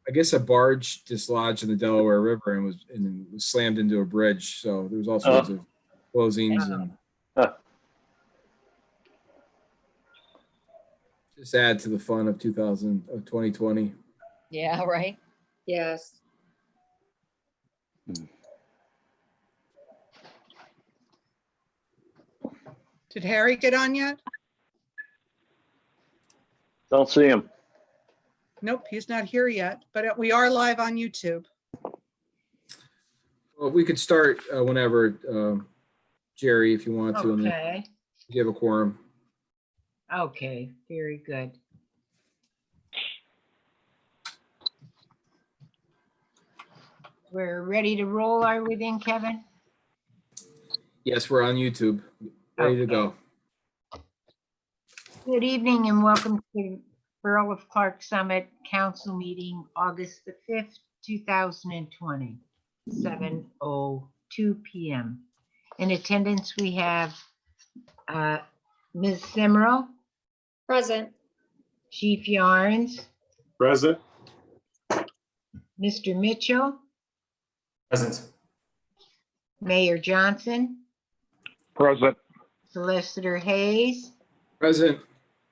I guess a barge dislodged in the Delaware River and was slammed into a bridge. So there was all sorts of closings and just add to the fun of 2020. Yeah, right. Yes. Did Harry get on yet? Don't see him. Nope, he's not here yet, but we are live on YouTube. Well, we could start whenever, Jerry, if you want to. And then Okay, you have a quorum. okay, very good. We're ready to roll, are we then, Kevin? Yes, we're on YouTube. Ready to go. Good evening and welcome to Borough of Clark Summit Council Meeting, August the 5th, 2020, 7:02 p.m. In attendance, we have Ms. Simmerl, Present. Chief Yarns, Present. Mr. Mitchell, Present. Mayor Johnson, Present. Solicitor Hayes, Present.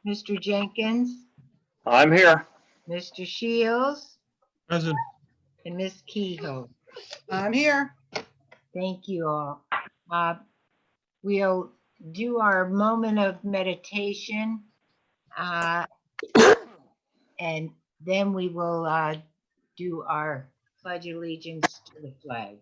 Mr. Jenkins, I'm here. Mr. Shields, Present. and Ms. Kehoe. I'm here. Thank you all. We'll do our moment of meditation, and then we will do our pledge allegiance to the flag.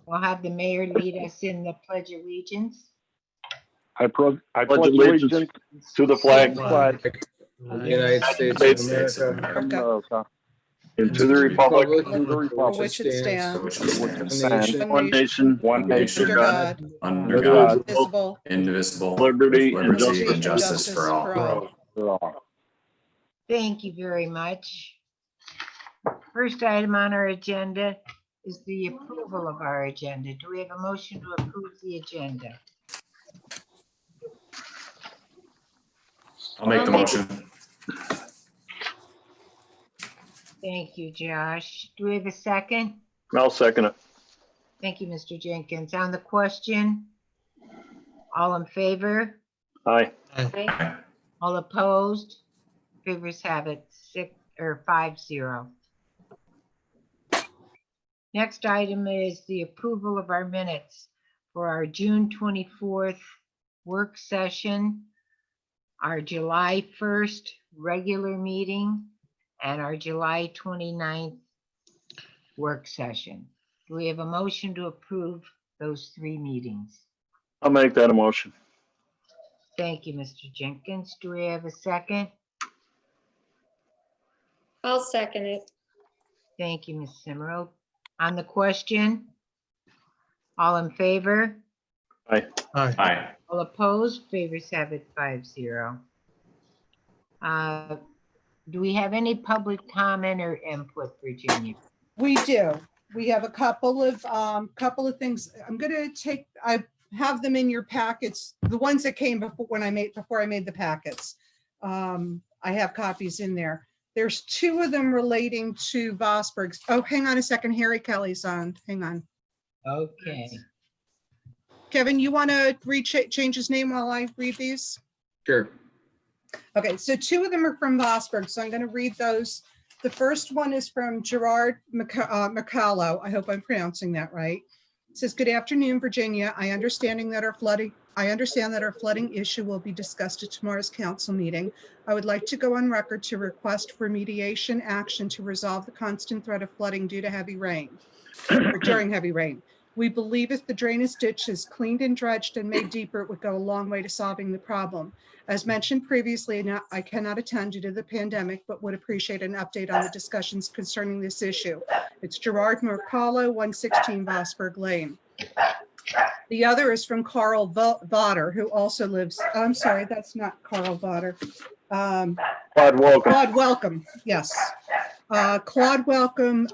We'll have the mayor lead us in the pledge allegiance. I pledge allegiance to the flag Of the United States of America. and to the republic For which it stands, one nation, under God, Under God, indivisible, indivisible, liberty and liberty and justice justice for all. for all. Thank you very much. First item on our agenda is the approval of our agenda. Do we have a motion to approve the agenda? I'll make the motion. Thank you, Josh. Do we have a second? I'll second it. Thank you, Mr. Jenkins. On the question, all in favor? Aye. Aye. All opposed? Favors have it 5-0. Next item is the approval of our minutes for our June 24th work session, our July 1st regular meeting, and our July 29th work session. Do we have a motion to approve those three meetings? I'll make that a motion. Thank you, Mr. Jenkins. Do we have a second? I'll second it. Thank you, Ms. Simmerl. On the question, all in favor? Aye. Aye. All opposed? Favors have it 5-0. Do we have any public comment or input, Virginia? we do. We have a couple of things. I have them in your packets, the ones that came before I made the packets. I have copies in there. There's two of them relating to Vosburgh's. Oh, hang on a second. Harry Kelly's on. Hang on. Okay. Kevin, you want to change his name while I read these? Sure. Okay, so two of them are from Vosburgh, so I'm going to read those. The first one is from Gerard Macallo. I hope I'm pronouncing that right. It says, "Good afternoon, Virginia. I understand that our flooding issue will be discussed at tomorrow's council meeting. I would like to go on record to request for remediation action to resolve the constant threat of flooding due to heavy rain, or during heavy rain. We believe if the drainage ditch is cleaned and dredged and made deeper, it would go a long way to solving the problem. As mentioned previously, I cannot attend due to the pandemic, but would appreciate an update on the discussions concerning this issue. It's Gerard Mercallo, 116 Vosburgh Lane." The other is from Carl Vodder, who also lives, I'm sorry, that's not Carl Vodder. Claude Welcome. Claude Welcome, yes. Claude Welcome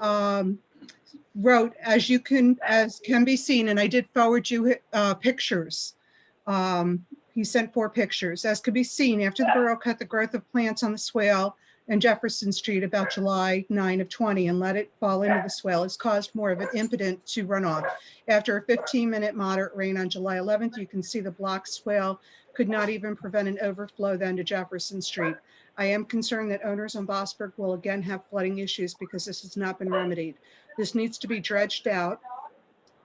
wrote, as can be seen, and I did forward you pictures He sent 4 pictures. As could be seen, after the borough cut the growth of plants on the swale and Jefferson Street about July 9 of 20 and let it fall into the swale, it's caused more of an impetus to runoff. After a 15-minute moderate rain on July 11th, you can see the blocked swale could not even prevent an overflow then to Jefferson Street. I am concerned that owners on Bosberg will again have flooding issues because this has not been remedied. This needs to be dredged out.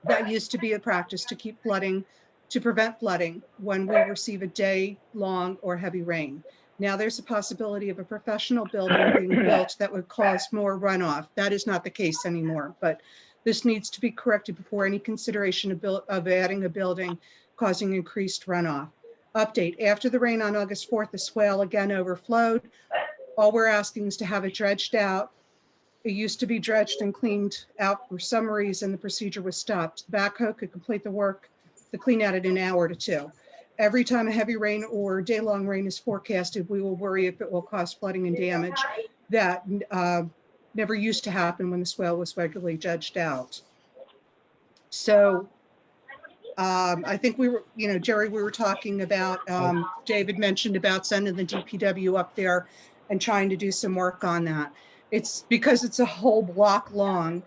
That used to be a practice to keep flooding, to prevent flooding when we receive a day long or heavy rain. Now there's a possibility of a professional building being built that would cause more runoff. That is not the case anymore, but this needs to be corrected before any consideration of adding a building causing increased runoff. Update, after the rain on August 4th, the swale again overflowed. All we're asking is to have it dredged out. It used to be dredged and cleaned out. For some reason, the procedure was stopped. The backhoe could complete the work, the clean out in an hour to 2. Every time a heavy rain or day-long rain is forecasted, we will worry if it will cause flooding and damage. That never used to happen when the swale was regularly dredged out. So I think we were, Jerry, we were talking about, David mentioned about sending the DPW up there and trying to do some work on that. It's because it's a whole block long.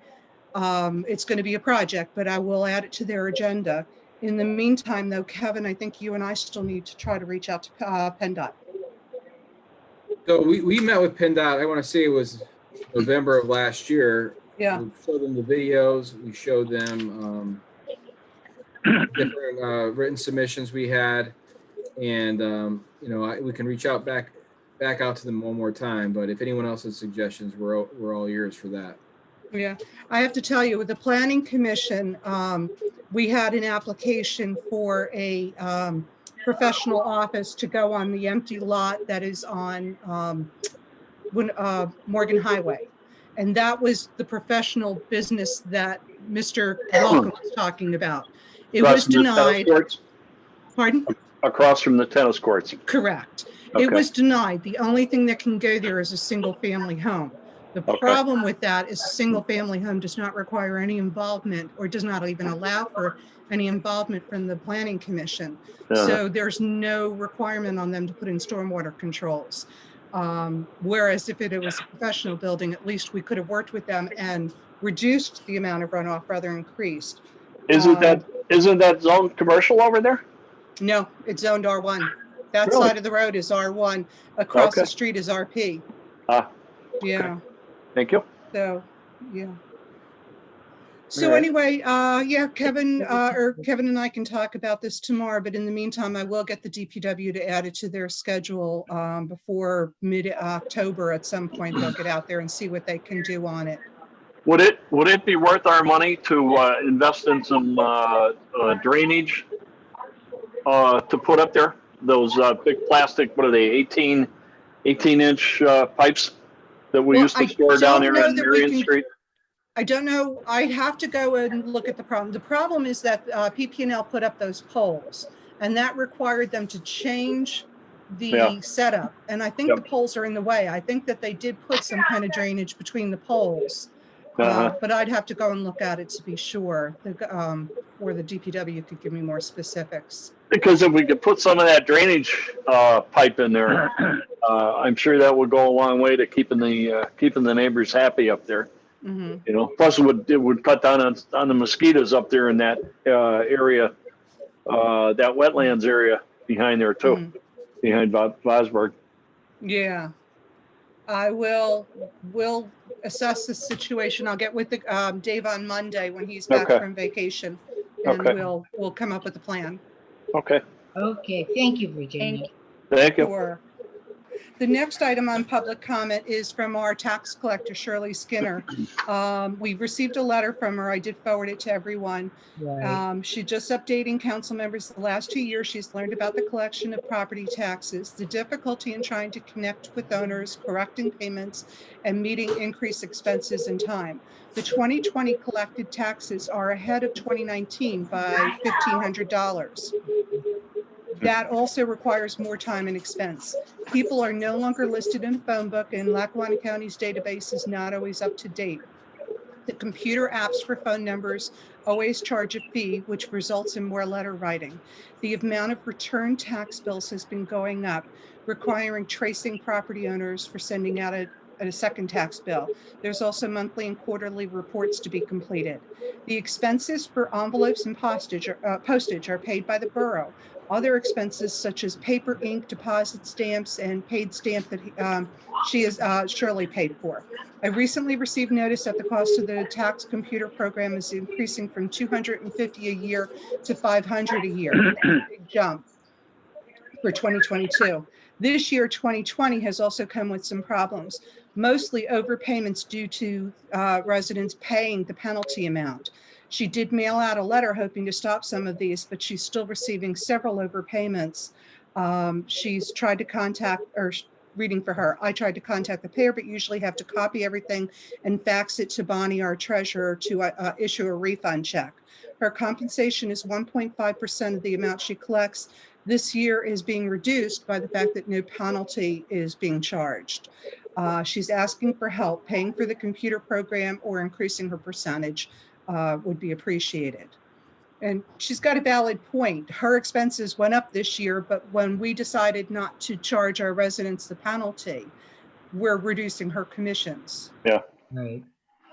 It's going to be a project, but I will add it to their agenda. In the meantime, though, Kevin, I think you and I still need to try to reach out to PennDOT. So we met with PennDOT, I want to say it was November of last year. Yeah. We showed them the videos. We showed them different written submissions we had. And, we can reach out back out to them one more time. But if anyone else has suggestions, we're all ears for that. Yeah, I have to tell you, with the Planning Commission, we had an application for a professional office to go on the empty lot that is on Morgan Highway. And that was the professional business that Mr. Malcolm was talking about. It was denied. Pardon? Across from the tennis courts. Correct. Okay. It was denied. The only thing that can go there is a single family home. The problem with that is a single family home does not require any involvement or does not even allow for any involvement from the Planning Commission. So there's no requirement on them to put in stormwater controls. Whereas if it was a professional building, at least we could have worked with them and reduced the amount of runoff rather than increased. Isn't that zone commercial over there? No, it's zoned R1. That Really? side of the road is R1. Across the street is RP. Yeah. Thank you. So, yeah. So anyway, Kevin and I can talk about this tomorrow, but in the meantime, I will get the DPW to add it to their schedule before mid-October at some point. They'll get out there and see what they can do on it. Would it be worth our money to invest in some drainage to put up there? Those big plastic, what are they, 18-inch pipes that we used to store down there in Marion Street? I don't know. I'd have to go and look at the problem. The problem is that PP&L put up those poles, and that required them to change the setup. And I think the poles are in the way. I think that they did put some kind of drainage between the poles, but I'd have to go and look at it to be sure, or the DPW could give me more specifics. Because if we could put some of that drainage pipe in there, I'm sure that would go a long way to keeping the neighbors happy up there. Mm-hmm. Plus it would cut down on the mosquitoes up there in that area, that wetlands area behind there too, behind Bosberg. Yeah, I will assess the situation. I'll get with Dave on Monday when he's back from vacation, and we'll come up with a plan. Okay. Okay, thank you, Virginia. Thank you. Sure. The next item on public comment is from our tax collector, Shirley Skinner. We received a letter from her. I did forward it to everyone. Right. She's just updating council members. The last 2 years, she's learned about the collection of property taxes, the difficulty in trying to connect with owners, correcting payments, and meeting increased expenses in time. The 2020 collected taxes are ahead of 2019 by $1,500. That also requires more time and expense. People are no longer listed in a phone book, and Lackawanna County's database is not always up to date. The computer apps for phone numbers always charge a fee, which results in more letter writing. The amount of return tax bills has been going up, requiring tracing property owners for sending out a second tax bill. There's also monthly and quarterly reports to be completed. The expenses for envelopes and postage are paid by the borough. Other expenses such as paper, ink, deposit stamps, and paid stamp that she is Shirley paid for. I recently received notice that the cost of the tax computer program is increasing from $250 a year to $500 a year. Big jump for 2022. This year, 2020, has also come with some problems, mostly overpayments due to residents paying the penalty amount. She did mail out a letter hoping to stop some of these, but she's still receiving several overpayments. She's tried to contact, or reading for her, I tried to contact the payer, but usually have to copy everything and fax it to Bonnie, our treasurer, to issue a refund check. Her compensation is 1.5% of the amount she collects. This year is being reduced by the fact that no penalty is being charged. She's asking for help paying for the computer program, or increasing her percentage would be appreciated. And she's got a valid point. Her expenses went up this year, but when we decided not to charge our residents the penalty, we're reducing her commissions. Right.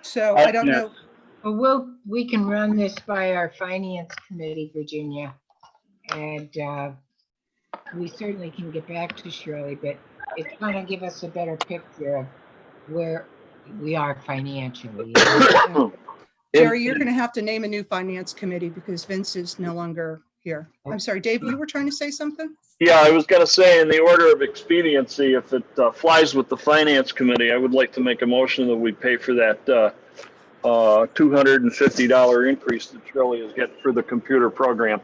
So I don't know. Well, we can run this by our finance committee, Virginia. And we certainly can get back to Shirley, but it's going to give us a better picture of where we are financially. Jerry, you're going to have to name a new finance committee because Vince is no longer here. I'm sorry, Dave, you were trying to say something? Yeah, I was going to say, in the order of expediency, if it flies with the finance committee, I would like to make a motion that we pay for that $250 increase that Shirley is getting for the computer program.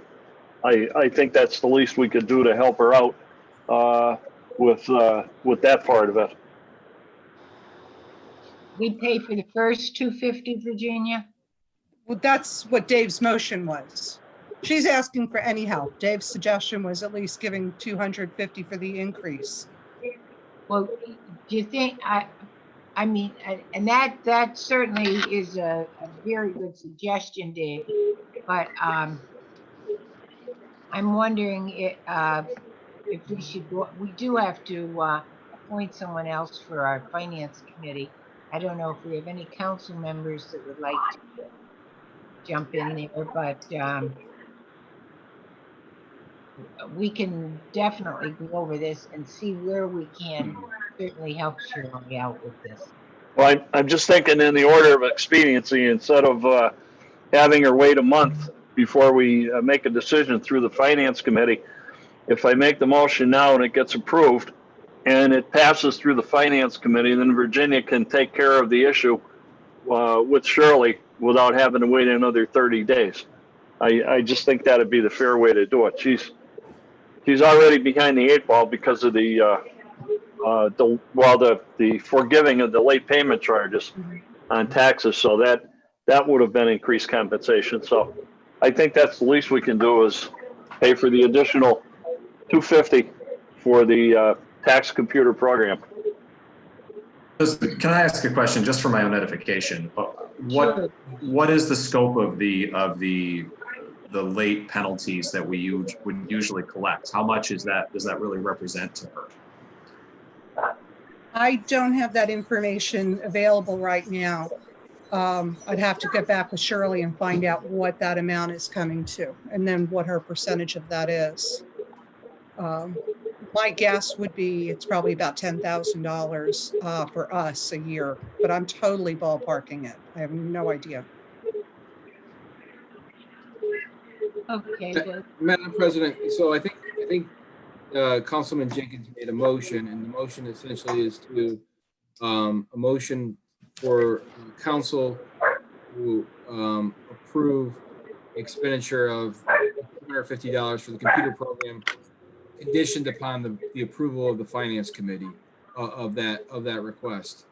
I think that's the least we could do to help her out with that part of it. We pay for the first 250, Virginia? Well, that's what Dave's motion was. She's asking for any help. Dave's suggestion was at least giving 250 for the increase. Well, do you think, I mean, and that certainly is a very good suggestion, Dave, but I'm wondering if we should go, we do have to appoint someone else for our finance committee. I don't know if we have any council members that would like to jump in there, but we can definitely go over this and see where we can certainly help Shirley out with this. Well, I'm just thinking in the order of expediency, instead of having her wait a month before we make a decision through the finance committee, if I make the motion now and it gets approved and it passes through the finance committee, then Virginia can take care of the issue with Shirley without having to wait another 30 days. I just think that'd be the fair way to do it. She's already behind the 8 ball because of the forgiving of the late payment charges on taxes. So that would have been increased compensation. So I think that's the least we can do is pay for the additional $250 for the tax computer program. Can I ask a question just for my own edification? What is the scope of the late penalties that we would usually collect? How much does that really represent to her? I don't have that information available right now. I'd have to get back with Shirley and find out what that amount is coming to, and then what her percentage of that is. My guess would be it's probably about $10,000 for us a year, but I'm totally ballparking it. I have no idea. Okay. Madam President, so I think Councilman Jenkins made a motion, and the motion essentially is to a motion for council to approve expenditure of $250 for the computer program, conditioned upon the approval of the finance committee of that request.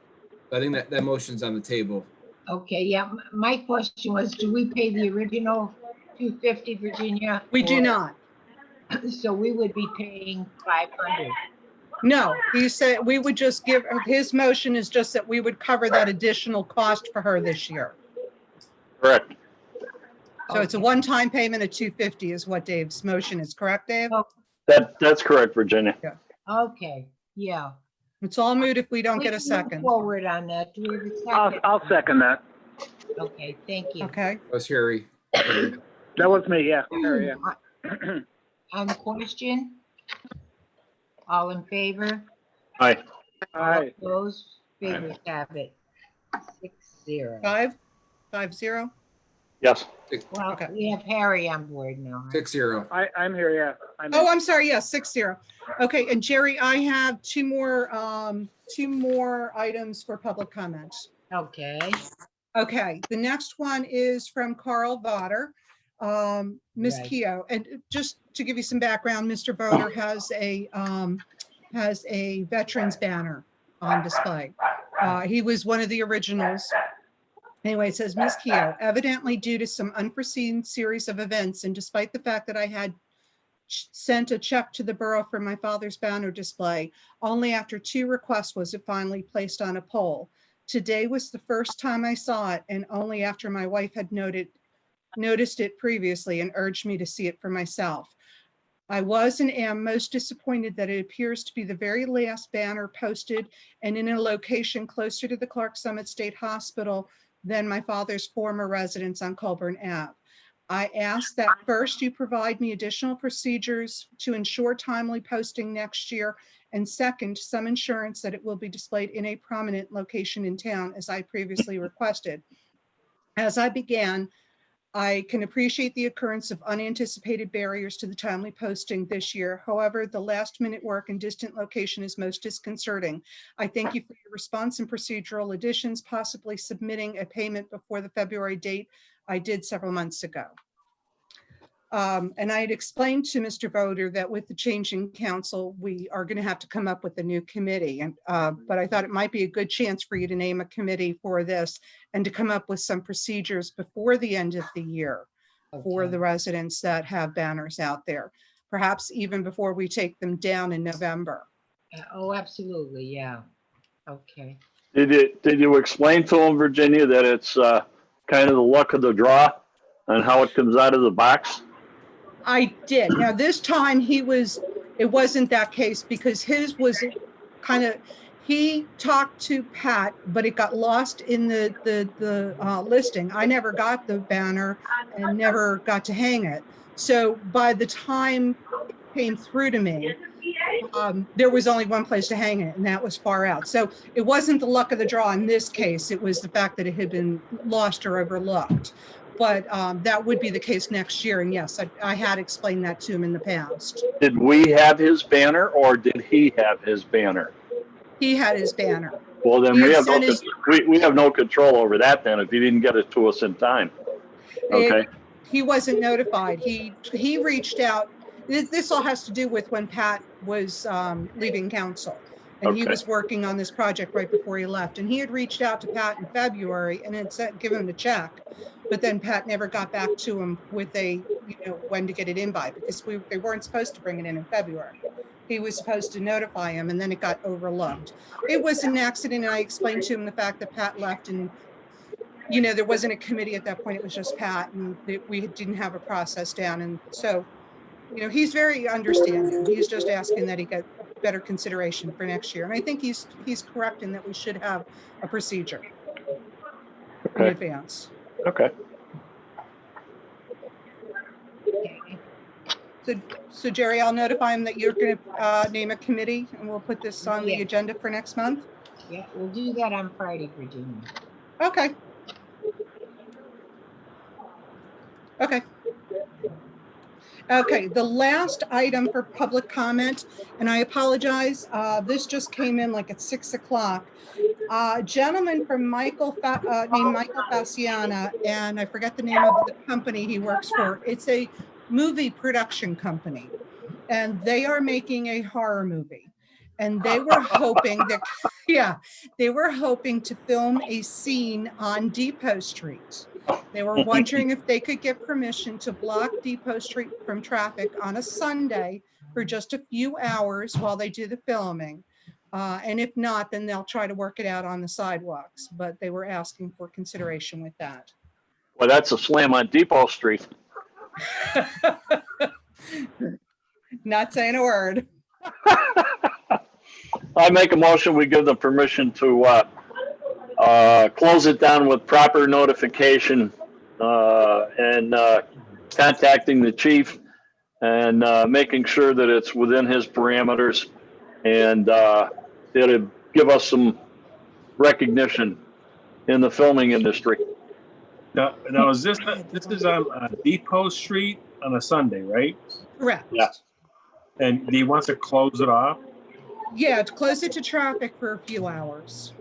I think that motion's on the table. Okay, yeah, my question was, do we pay the original $250, Virginia? We do not. So we would be paying $500. No, he said we would just give, his motion is just that we would cover that additional cost for her this year. Correct. So it's a one-time payment of 250 is what Dave's motion is, correct, Dave? That's correct, Virginia. Okay, yeah. It's all moot if we don't We get a can move second. forward on that. Do we have a I'll, second? I'll second that. Okay, thank you. Okay, That's Harry. Harry. That was me, yeah. There, yeah. On the question? All in favor? Aye. All right. All opposed? Favors have it. 6-0. 5-0. Yes. Well, Okay. we have Harry on board now. right? 6-0. I'm here, yeah. Oh, I'm sorry, yes, 6-0. Okay, and Jerry, I have two more items for public comments. Okay, Okay, the next one is from Carl Votter. Ms. Right. Keough, and just to give you some background, Mr. Votter has a veterans banner on display. He was one of the originals. Anyway, it says, Ms. Keough, evidently due to some unforeseen series of events, and despite the fact that I had sent a check to the borough for my father's banner display, only after 2 requests was it finally placed on a pole. Today was the first time I saw it, and only after my wife had noticed it previously and urged me to see it for myself. I was and am most disappointed that it appears to be the very last banner posted and in a location closer to the Clark Summit State Hospital than my father's former residence on Colburn Ave. I ask that first you provide me additional procedures to ensure timely posting next year, and second, some assurance that it will be displayed in a prominent location in town as I previously requested. As I began, I can appreciate the occurrence of unanticipated barriers to the timely posting this year. However, the last minute work and distant location is most disconcerting. I thank you for your response and procedural additions, possibly submitting a payment before the February date I did several months ago. And I had explained to Mr. Voter that with the change in council, we are going to have to come up with a new committee. And but I thought it might be a good chance for you to name a committee for this and to come up with some procedures before the end of the year for okay. the residents that have banners out there, perhaps even before we take them down in November. Oh, absolutely, yeah. Okay. Did you explain to him, Virginia, that it's kind of the luck of the draw and how it comes out of the box? I did. Now this time it wasn't that case because his was kind of, he talked to Pat, but it got lost in the listing. I never got the banner and never got to hang it. So by the time it came through to me, there was only one place to hang it, and that was far out. So it wasn't the luck of the draw in this case. It was the fact that it had been lost or overlooked. But that would be the case next year. And yes, I had explained that to him in the past. Did we have his banner or did he have his banner? He had his banner. Well, then He we had have no, sent his- we have no control over that then if he didn't get it to us in time. Okay. He wasn't notified. He reached out. This all has to do with when Pat was leaving council. And he Okay. was working on this project right before he left. And he had reached out to Pat in February and had said, give him the check. But then Pat never got back to him with when to get it in by, because they weren't supposed to bring it in February. He was supposed to notify him, and then it got overlooked. It was an accident, and I explained to him the fact that Pat left, and there wasn't a committee at that point. It was just Pat, and we didn't have a process down. And so, he's very understanding. He's just asking that he get better consideration for next year. And I think he's correct in that we should have a procedure in Okay. advance. Okay. So Jerry, I'll notify him that you're going to name a committee, and we'll put this on the Yeah. agenda for next month. Yeah, we'll do that on Friday, Virginia. Okay. Okay. Okay, the last item for public comment, and I apologize, this just came in like at 6 o'clock. A gentleman from named Michael Fasciana, and I forget the name of the company he works for. It's a movie production company, and they are making a horror movie. And they were hoping that, they were hoping to film a scene on Depot Street. They were wondering if they could get permission to block Depot Street from traffic on a Sunday for just a few hours while they do the filming. And if not, then they'll try to work it out on the sidewalks, but they were asking for consideration with that. Well, that's a slam on Depot Street. Not saying a word. I make a motion, we give them permission to close it down with proper notification and contacting the chief and making sure that it's within his parameters and it'll give us some recognition in the filming industry. Now is this is on Depot Street on a Sunday, right? Correct. Yeah. And he wants to close it off? Yeah, to close it to traffic for a few hours.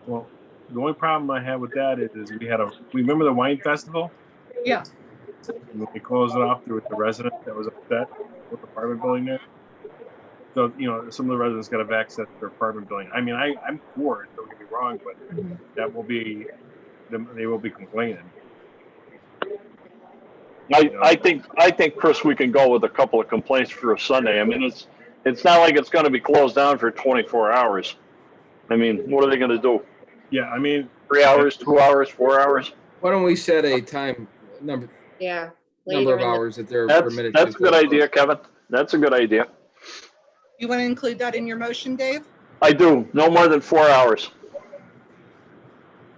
Well, the only problem I have with that is we remember the wine festival? Yeah. And when we closed it off, there was a resident that was upset with the apartment building there. So, some of the residents got to have access to their apartment building. I mean, I'm for it, don't get me wrong, but that will be, they will be complaining. I think, Chris, we can go with a couple of complaints for a Sunday. I mean, it's not like it's going to be closed down for 24 hours. I mean, what are they going to do? Yeah, I mean, 3 hours, 2 hours, 4 hours? Why don't we set a time number Yeah. of later in the- hours that they're That's permitted? a good idea, Kevin. That's a good idea. You want to include that in your motion, Dave? I do. No more than 4 hours. Is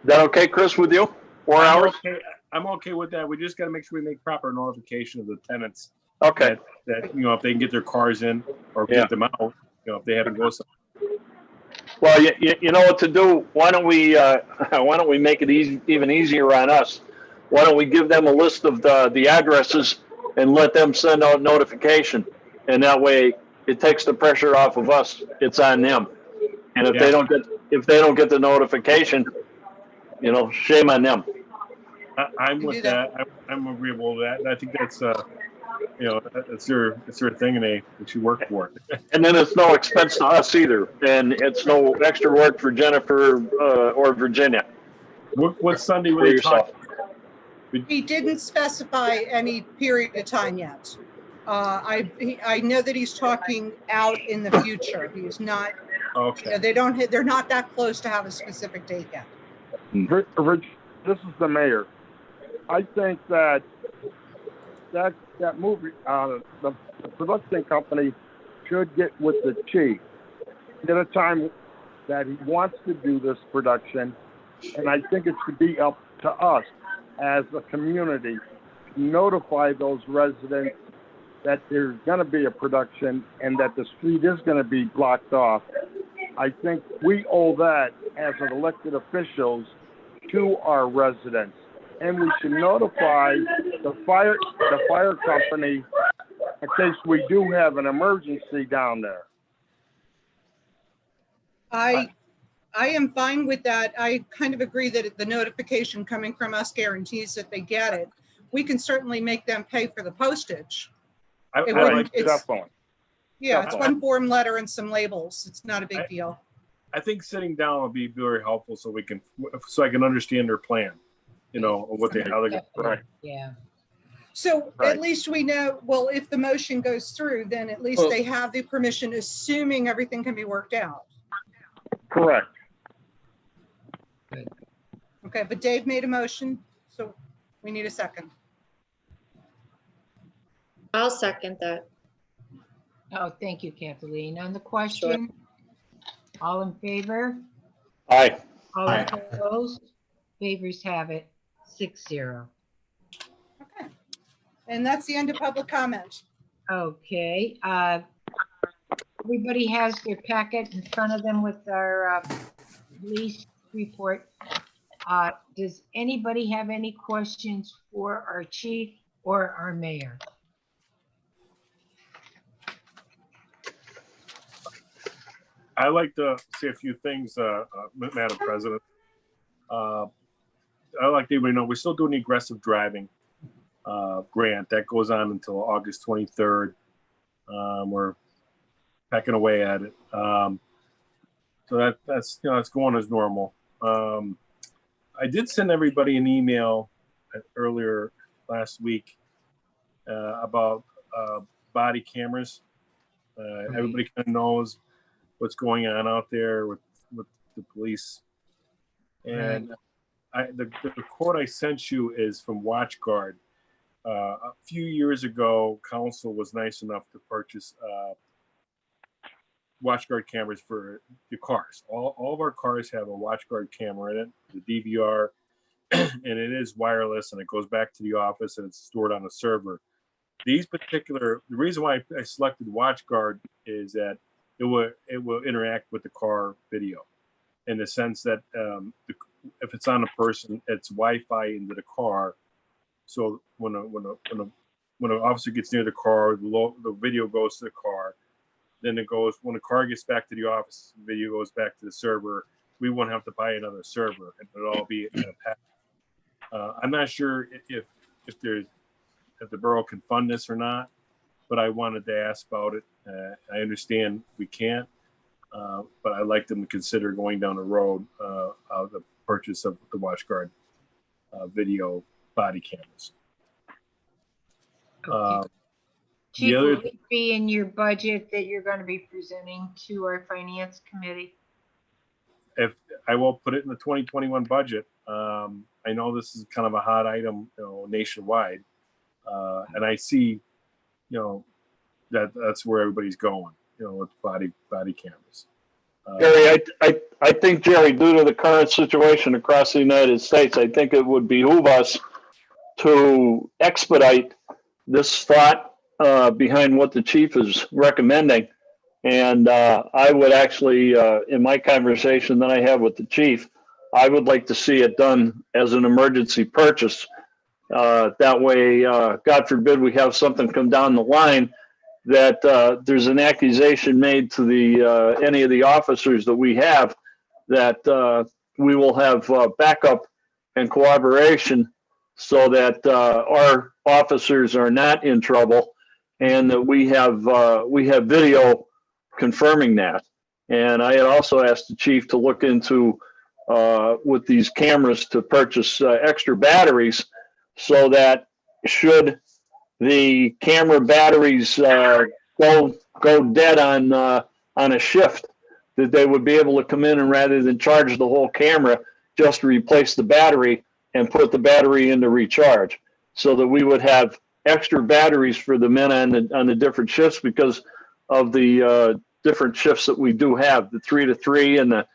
that okay, Chris, with you? 4 hours? Okay. I'm okay with that. We just got to make sure we make proper notification of the tenants Okay. that if they can get their cars in or get them out, if they haven't go somewhere. Well, you know what to do. Why don't we make it even easier on us? Why don't we give them a list of the addresses and let them send out notification? And that way it takes the pressure off of us. It's on them. And if they don't get the notification, shame on them. I'm with that. I'm agreeable with that. And I think that's it's their thing, and they should work for it. And then it's no expense to us either, and it's no extra work for Jennifer or Virginia. What Sunday were they talking? He didn't specify any period of time yet. I know that he's talking out in the future. He's not. Okay. They're not that close to have a specific date yet. This is the mayor. I think that movie, the production company should get with the chief at a time that he wants to do this production, and I think it should be up to us as a community to notify those residents that there's going to be a production and that the street is going to be blocked off. I think we owe that as an elected officials to our residents, and we should notify the fire company in case we do have an emergency down there. I am fine with that. I kind of agree that the notification coming from us guarantees that they get it. We can certainly make them pay for the postage. Definitely. Yeah, it's one form letter and some labels. It's not a big deal. I think sitting down would be very helpful so I can understand their plan, how they're going to. Right. Yeah. So Right. at least we know, well, if the motion goes through, then at least they have the permission, assuming everything can be worked out. Correct. Okay, but Dave made a motion, so we need a second. I'll second that. Oh, thank you, Kathleen. On the question, all in favor? Aye. All Aye. opposed? Favors have it, 6-0. Okay. And that's the end of public comment. Okay, everybody has their packet in front of them with our police report. Does anybody have any questions for our chief or our mayor? I'd like to say a few things, Madam President. I'd like everybody to know we're still doing the aggressive driving grant. That goes on until August 23rd. We're pecking away at it. So that's it's going as normal. I did send everybody an email earlier last week about body cameras. Everybody kind of knows what's going on out there with the police. And the quote I sent you is from WatchGuard. A few years ago, council was nice enough to purchase WatchGuard cameras for the cars. All of our cars have a WatchGuard camera in it, the DVR, and it is wireless and it goes back to the office and it's stored on a server. The reason why I selected WatchGuard is that it will interact with the car video, in the sense that if it's on a person, it's Wi-Fi into the car. So when an officer gets near the car, the video goes to the car. Then it goes, when the car gets back to the office, the video goes back to the server. We won't have to buy another server, and it'll all be in a pack. I'm not sure if the borough can fund this or not, but I wanted to ask about it. I understand we can't, but I'd like them to consider going down the road of the purchase of the WatchGuard video body cameras. Okay. Chief, will it be in your budget that you're going to be presenting to our finance committee? If I will put it in the 2021 budget. I know this is kind of a hot item, nationwide, and I see, that's where everybody's going, with body cameras. Jerry, I think, Jerry, due to the current situation across the United States, I think it would behoove us to expedite this thought behind what the chief is recommending. And I would actually, in my conversation that I have with the chief, I would like to see it done as an emergency purchase. That way, God forbid we have something come down the line that there's an accusation made to the any of the officers that we have, that we will have backup and cooperation so that our officers are not in trouble, and that we have video confirming that. And I had also asked the chief to look into with these cameras to purchase extra batteries, so that should the camera batteries go dead on a shift, that they would be able to come in and, rather than charge the whole camera, just replace the battery and put the battery into recharge, so that we would have extra batteries for the men on the different shifts, because of the different shifts that we do have, the 3 to 3 and the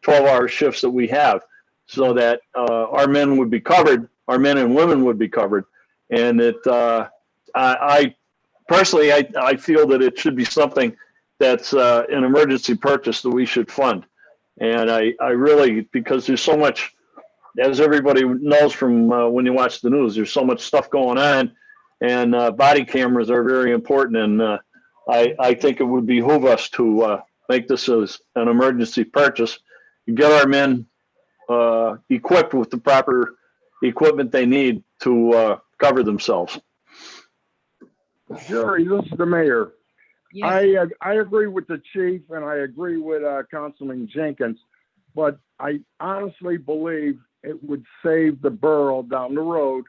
12-hour shifts that we have, so that our men would be covered, our men and women would be covered. And I personally feel that it should be something that's an emergency purchase that we should fund. And I really, because there's so much, as everybody knows from when you watch the news, there's so much stuff going on, and body cameras are very important. And I think it would behoove us to make this as an emergency purchase, get our men equipped with the proper equipment they need to cover themselves. Jerry, this is the mayor. Yes. I agree with the chief, and I agree with Councilman Jenkins, but I honestly believe it would save the borough down the road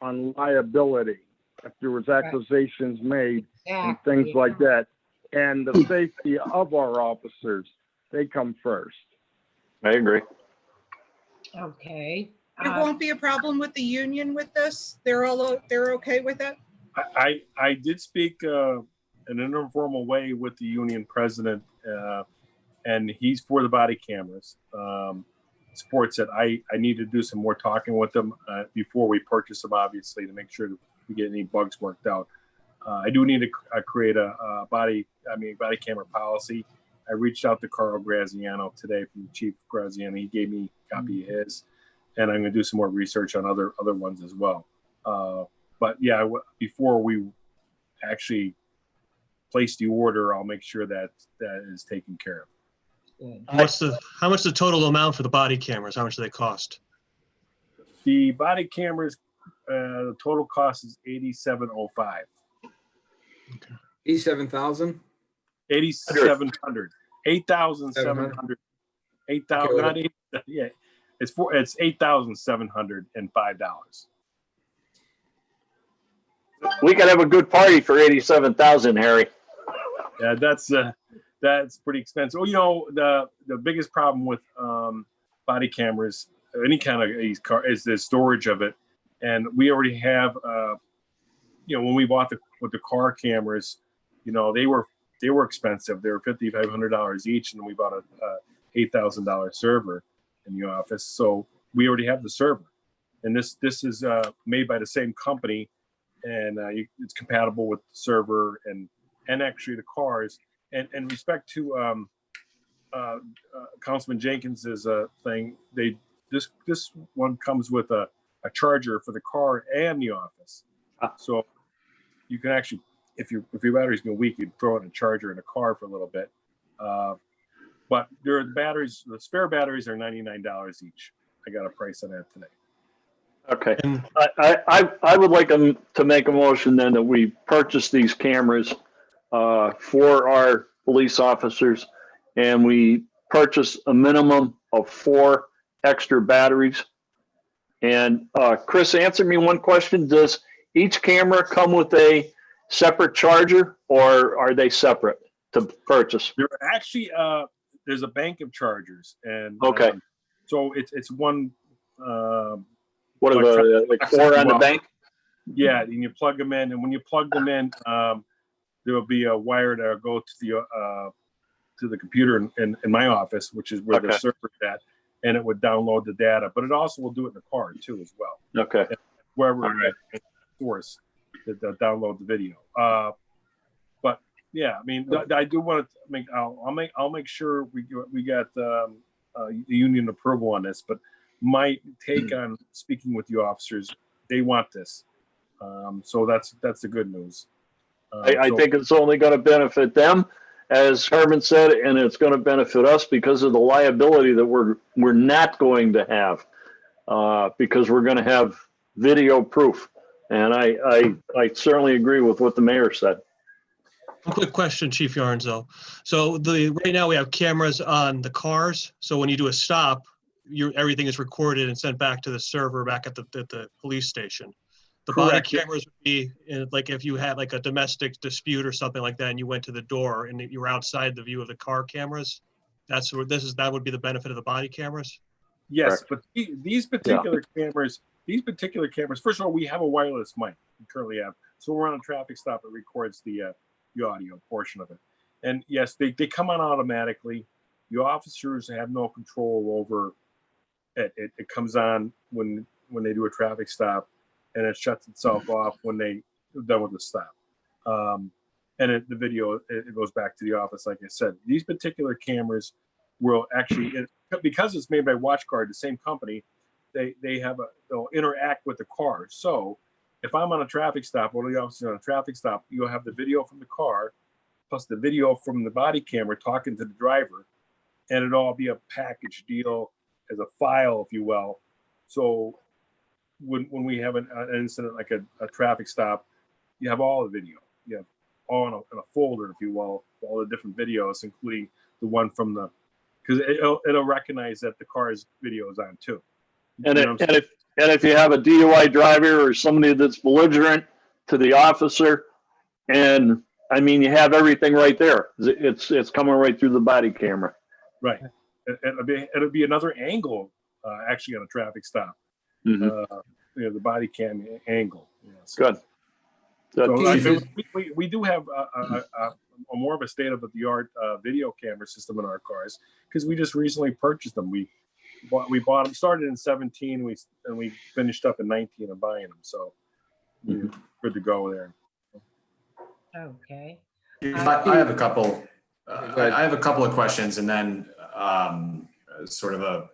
on liability if there was accusations made and things like that. And the safety of our officers, they come first. I agree. Okay. There won't be a problem with the union with this? They're okay with it? I did speak in an informal way with the union president, and he's for the body cameras. Supports it. I need to do some more talking with them before we purchase them, obviously, to make sure that we get any bugs worked out. I do need to create a body camera policy. I reached out to Carl Graziano today from Chief Graziano. He gave me a copy of his, and I'm going to do some more research on other ones as well. But yeah, before we actually place the order, I'll make sure that is taken care of. How much the total amount for the body cameras? How much do they cost? The body cameras, the total cost is $8,705. Okay. 87,000? 8,700. 8,700. 8,000. Not 8. Yeah, it's $8,705. We could have a good party for 87,000, Harry. Yeah, that's pretty expensive. Well, the biggest problem with body cameras, any kind of these car is the storage of it. And we already have, when we bought with the car cameras, they were expensive. They were $5,500 each, and we bought a $8,000 server in the office. So we already have the server, and this is made by the same company, and it's compatible with the server and actually the cars. And in respect to Councilman Jenkins's thing, this one comes with a charger for the car and the office. So you can actually, if your battery's going weak, you can throw in a charger in a car for a little bit. But the spare batteries are $99 each. I got a price on that today. Okay. And I would like to make a motion then that we purchase these cameras for our police officers, and we purchase a minimum of 4 extra batteries. And Chris, answer me one question. Does each camera come with a separate charger, or are they separate to purchase? There are actually there's a bank of chargers, and Okay. So it's one. What are the like 4 on the bank? Yeah, and you plug them in, and when you plug them in, there will be a wire that will go to the computer in my office, which is where the server is at, and it would download the data. But it also will do it in the car too, as well. Okay. And wherever it source to download the video. But yeah, I mean, I do want to make. I'll make sure we got the union approval on this. But my take on speaking with you officers, they want this. So that's the good news. I think it's only going to benefit them, as Herman said, and it's going to benefit us because of the liability that we're not going to have, because we're going to have video proof. And I certainly agree with what the mayor said. one quick question, Chief Yarns, though. So right now we have cameras on the cars. So when you do a stop, everything is recorded and sent back to the server back at the police station. The body cameras would be like if you had like a domestic dispute or something like that, and you went to the door and you were outside the view of the car cameras. That would be the benefit of the body cameras. Yes, but these particular cameras, first of all, we have a wireless mic. We currently have, so we're on a traffic stop. It records the audio portion of it, and yes, they come on automatically. The officers have no control over it. It comes on when they do a traffic stop, and it shuts itself off when they're done with the stop. And the video, it goes back to the office. Like I said, these particular cameras will actually, because it's made by WatchGuard, the same company, they'll interact with the car. So if I'm on a traffic stop, or the officer on a traffic stop, you'll have the video from the car, plus the video from the body camera talking to the driver, and it'll all be a package deal as a file, if you will. So when we have an incident like a traffic stop, you have all the video. You have all in a folder, if you will, all the different videos, including the one from because it'll recognize that the car's video is on too. And if you have a DUI driver or somebody that's belligerent to the officer, and I mean, you have everything right there. It's coming right through the body camera. Right. It'll be another angle actually on a traffic stop. Mm-hmm. The body cam angle. Good. So we do have a more of a state-of-the-art video camera system in our cars because we just recently purchased them. We bought them, started in 17, and we finished up in 19 and buying them. So we're good to go there. Okay. I have a couple. I have a couple of questions, and then sort of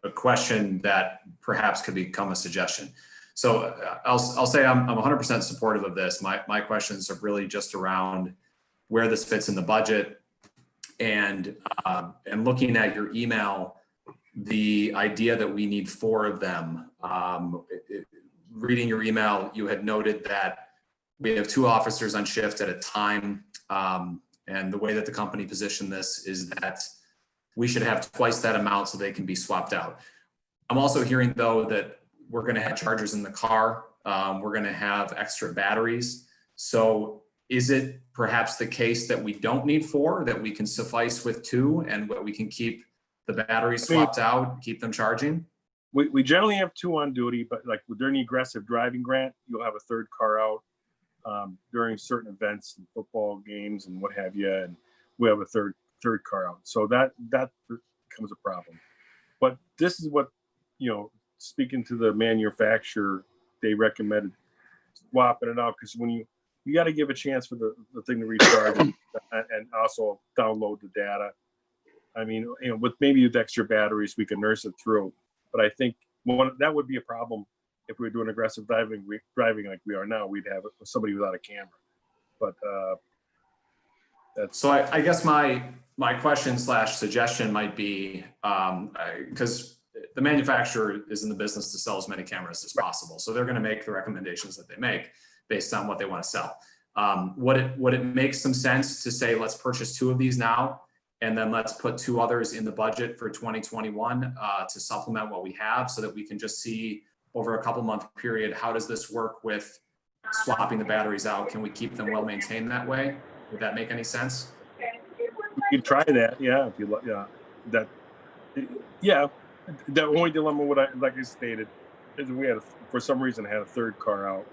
a question that perhaps could become a suggestion. So I'll say I'm 100% supportive of this. My questions are really just around where this fits in the budget, and looking at your email, the idea that we need 4 of them. Reading your email, you had noted that we have 2 officers on shift at a time, and the way that the company positioned this is that we should have twice that amount so they can be swapped out. I'm also hearing, though, that we're going to have chargers in the car. We're going to have extra batteries. So is it perhaps the case that we don't need 4, that we can suffice with 2, and we can keep The batteries swapped out, keep them charging? We generally have 2 on duty, but like during the aggressive driving grant, you'll have a 3rd car out during certain events and football games and what have you, and we have a third car out. So that becomes a problem. But this is what, speaking to the manufacturer, they recommended swapping it out, because when you got to give a chance for the thing to recharge and also download the data. I mean, with extra batteries, we can nurse it through. But I think that would be a problem if we were doing aggressive driving like we are now. We'd have somebody without a camera. But that's. So I guess my question / suggestion might be, because the manufacturer is in the business to sell as many cameras as possible. So they're going to make the recommendations that they make based on what they want to sell. Would it make some sense to say, let's purchase 2 of these now, and then let's put 2 others in the budget for 2021 to supplement what we have, so that we can just see over a couple month period, how does this work with swapping the batteries out? Can we keep them well maintained that way? Would that make any sense? You could try that, yeah. If you The only dilemma, like I stated, is we had for some reason had a 3rd car out.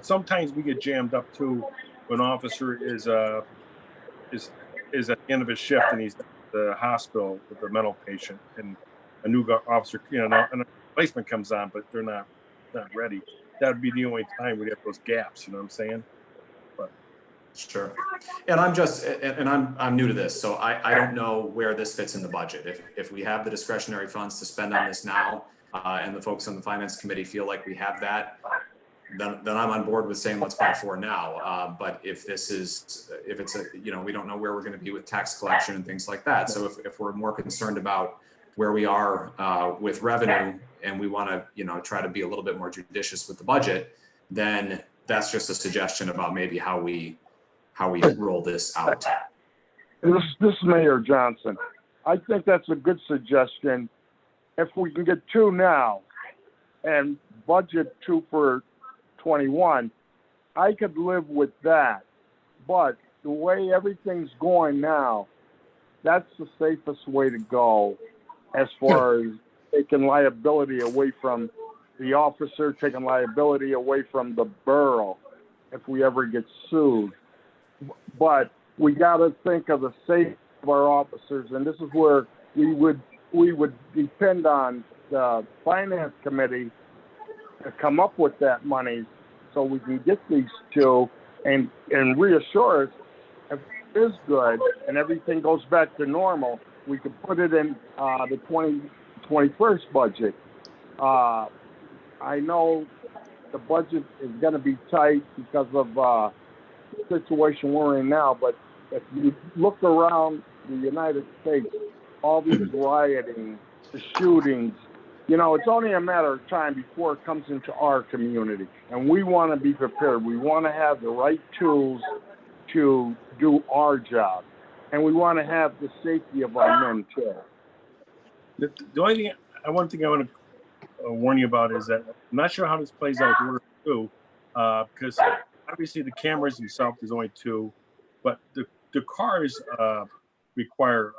Sometimes we get jammed up too when an officer is at the end of his shift and he's at the hospital with a mental patient, and a new officer, and a replacement comes on, but they're not ready. That would be the only time we have those gaps. You know what I'm saying? But sure. And I'm new to this, so I don't know where this fits in the budget. If we have the discretionary funds to spend on this now, and the folks on the finance committee feel like we have that, then I'm on board with saying let's buy 4 now. But if it's we don't know where we're going to be with tax collection and things like that. So if we're more concerned about where we are with revenue, and we want to try to be a little bit more judicious with the budget, then that's just a suggestion about maybe how we roll this out. This is Mayor Johnson. I think that's a good suggestion. If we can get 2 now and budget 2 for 21, I could live with that. But the way everything's going now, that's the safest way to go, as far as taking liability away from the officer, taking liability away from the borough if we ever get sued. But we got to think of the safety of our officers, and this is where we would depend on the finance committee to come up with that money, so we can get these 2 and reassure us if it is good and everything goes back to normal, we could put it in the 2021 budget. I know the budget is going to be tight because of the situation we're in now, but if you look around the United States, all these rioting, the shootings, it's only a matter of time before it comes into our community. And we want to be prepared. We want to have the right tools to do our job. And we want to have the safety of our men too. The only thing, one thing I want to warn you about is that I'm not sure how this plays out with Order 2, because obviously the cameras themselves, there's only 2, but the cars require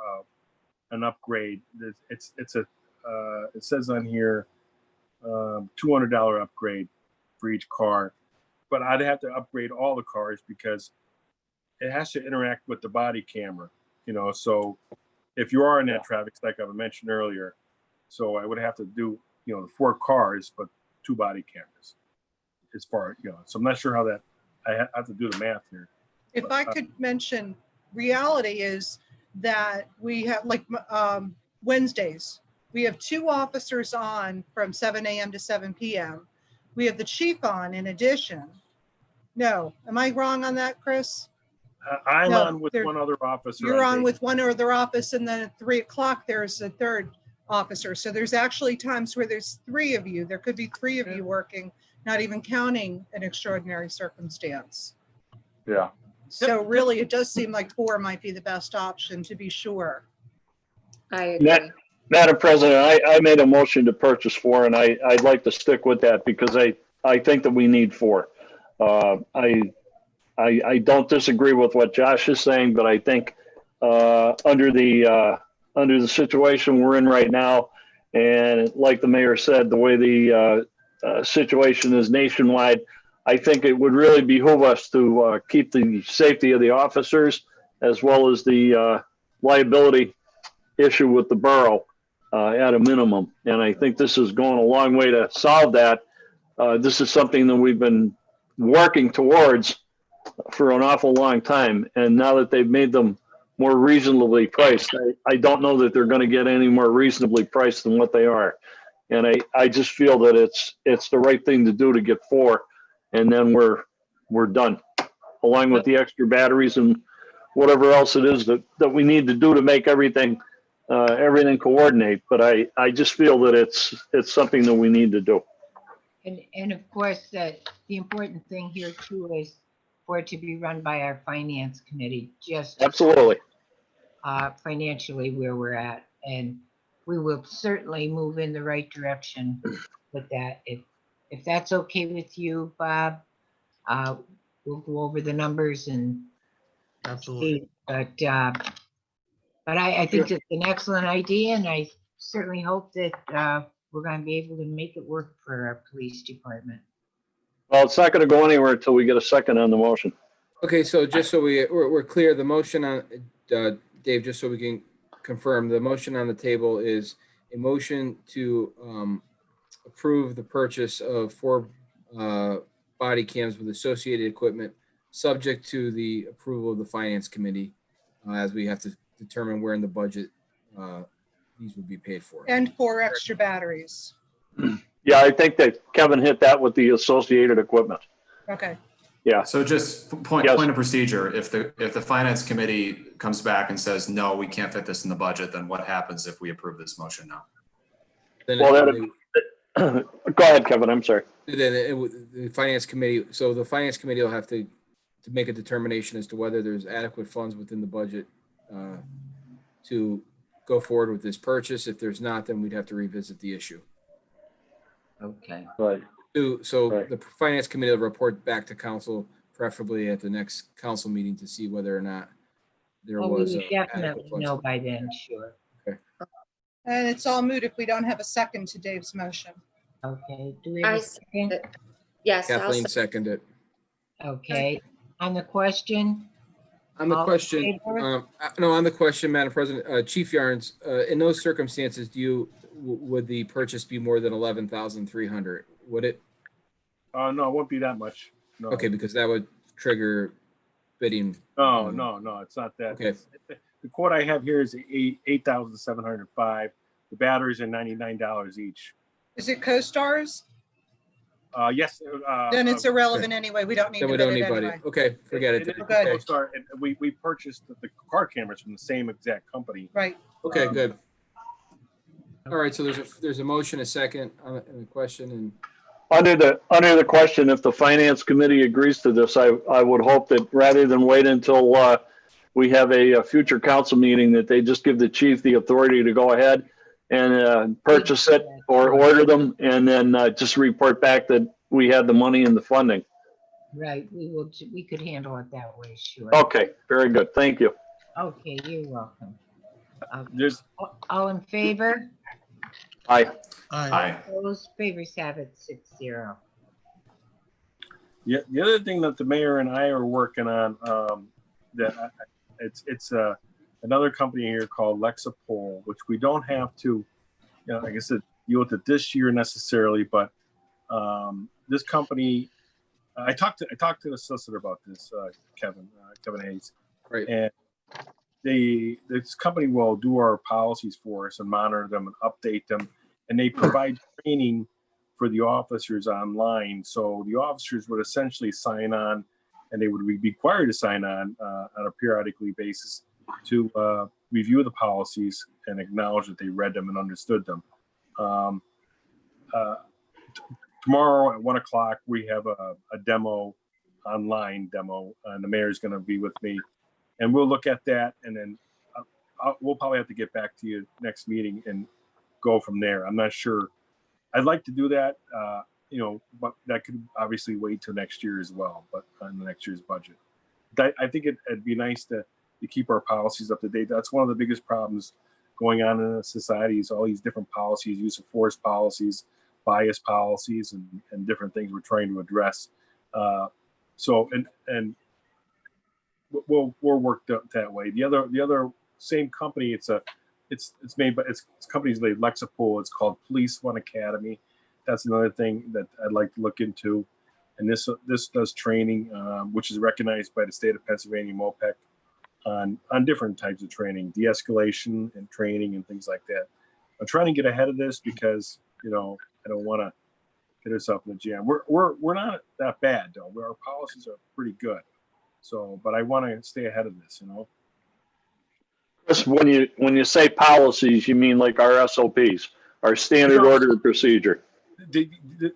an upgrade. It says on here $200 upgrade for each car, but I'd have to upgrade all the cars because it has to interact with the body camera, so if you are in that traffic, like I mentioned earlier, so I would have to do, the 4 cars, but 2 body cameras as far, so I'm not sure how that, I have to do the math here. If I could mention, reality is that we have Wednesdays, we have 2 officers on from 7 a.m. to 7 p.m. We have the chief on in addition. No, am I wrong on that, Chris? I'm No, on with one other officer. You're on with one other office, and then at 3 o'clock, there's a 3rd officer. So there's actually times where there's 3 of you. There could be 3 of you working, not even counting an extraordinary circumstance. Yeah. So really, it does seem like 4 might be the best option, to be sure. I agree. Madam President, I made a motion to purchase 4, and I'd like to stick with that because I think that we need 4. I don't disagree with what Josh is saying, but I think under the under the situation we're in right now. And like the mayor said, the way the situation is nationwide, I think it would really behoove us to keep the safety of the officers as well as the liability issue with the borough at a minimum. And I think this is going a long way to solve that. This is something that we've been working towards for an awful long time. And now that they've made them more reasonably priced, I don't know that they're going to get any more reasonably priced than what they are. And I just feel that it's the right thing to do to get 4, and then we're done, along with the extra batteries and whatever else it is that we need to do to make everything coordinate. But I just feel that it's something that we need to do. And of course, that the important thing here too is for it to be run by our finance committee, just Absolutely. Financially where we're at. And we will certainly move in the right direction with that. If that's okay with you, Bob, we'll go over the numbers and Absolutely. see. But I think it's an excellent idea, and I certainly hope that we're going to be able to make it work for our police department. Well, it's not going to go anywhere until we get a second on the motion. Okay, so just so we're clear, the motion on, Dave, just so we can confirm, the motion on the table is a motion to approve the purchase of 4 body cams with associated equipment, subject to the approval of the finance committee, as we have to determine where in the budget these would be paid for. And 4 extra batteries. Yeah, I think that Kevin hit that with the associated equipment. Okay. Yeah. So just point Yes. of procedure, if the finance committee comes back and says, no, we can't fit this in the budget, then what happens if we approve this motion now? Then Well, it- go ahead, Kevin. I'm sorry. the finance committee, so the finance committee will have to make a determination as to whether there's adequate funds within the budget to go forward with this purchase. If there's not, then we'd have to revisit the issue. Okay. Right. So Right. the finance committee will report back to council, preferably at the next council meeting, to see whether or not there Well, we was would adequate definitely funds. know by then, sure. And it's all moot if we don't have a second to Dave's motion. Okay. Do we have I a second? Yes, I'll Kathleen second. seconded. Okay. On the question? On the All in question, favor? no, on the question, Madam President, Chief Yarns, in those circumstances, would the purchase be more than 11,300? Would it? No, it won't be that much. No. Okay, because that would trigger bidding. No, it's not that. Okay. The quote I have here is 8,705. The batteries are $99 each. Is it co-stars? Yes. Then it's irrelevant anyway. We don't need Then to we bid don't it need buddy. anyway. Okay, forget it. It is then. Okay. Okay. CoStar, and we purchased the car cameras from the same exact company. Right. Okay, good. All right, so there's a motion, a second on the question, and Under the question, if the finance committee agrees to this, I would hope that rather than wait until we have a future council meeting, that they just give the chief the authority to go ahead and purchase it or order them, and then just report back that we had the money and the funding. Right, we could handle it that way, sure. Okay, very good. Thank you. Okay, you're welcome. Okay. There's All in favor? Aye. Aye. Those favors have it 6-0. Yeah, the other thing that the mayor and I are working on, it's another company here called Lexapol, which we don't have to, like I said, deal with it this year necessarily, but this company, I talked to the solicitor about this, Kevin Hayes, right. and this company will do our policies for us and monitor them and update them, and they provide training for the officers online. So the officers would essentially sign on, and they would be required to sign on a periodically basis to review the policies and acknowledge that they read them and understood them. Tomorrow at 1:00, we have a demo, online demo, and the mayor's going to be with me, and we'll look at that, and then we'll probably have to get back to you next meeting and go from there. I'm not sure. I'd like to do that, but that could obviously wait till next year as well, but on the next year's budget. I think it'd be nice to keep our policies up to date. That's one of the biggest problems going on in the societies, all these different policies, use of force policies, bias policies, and different things we're trying to address. And we'll work that way. The other same company, it's made by it's companies like Lexapol. It's called Police One Academy. That's another thing that I'd like to look into. And this does training, which is recognized by the state of Pennsylvania MOPEC on different types of training, de-escalation and training and things like that. I'm trying to get ahead of this because I don't want to get ourselves in a jam. We're not that bad though. Our policies are pretty good. So, but I want to stay ahead of this. Chris, when you say policies, you mean like our SOPs, our standard order of procedure.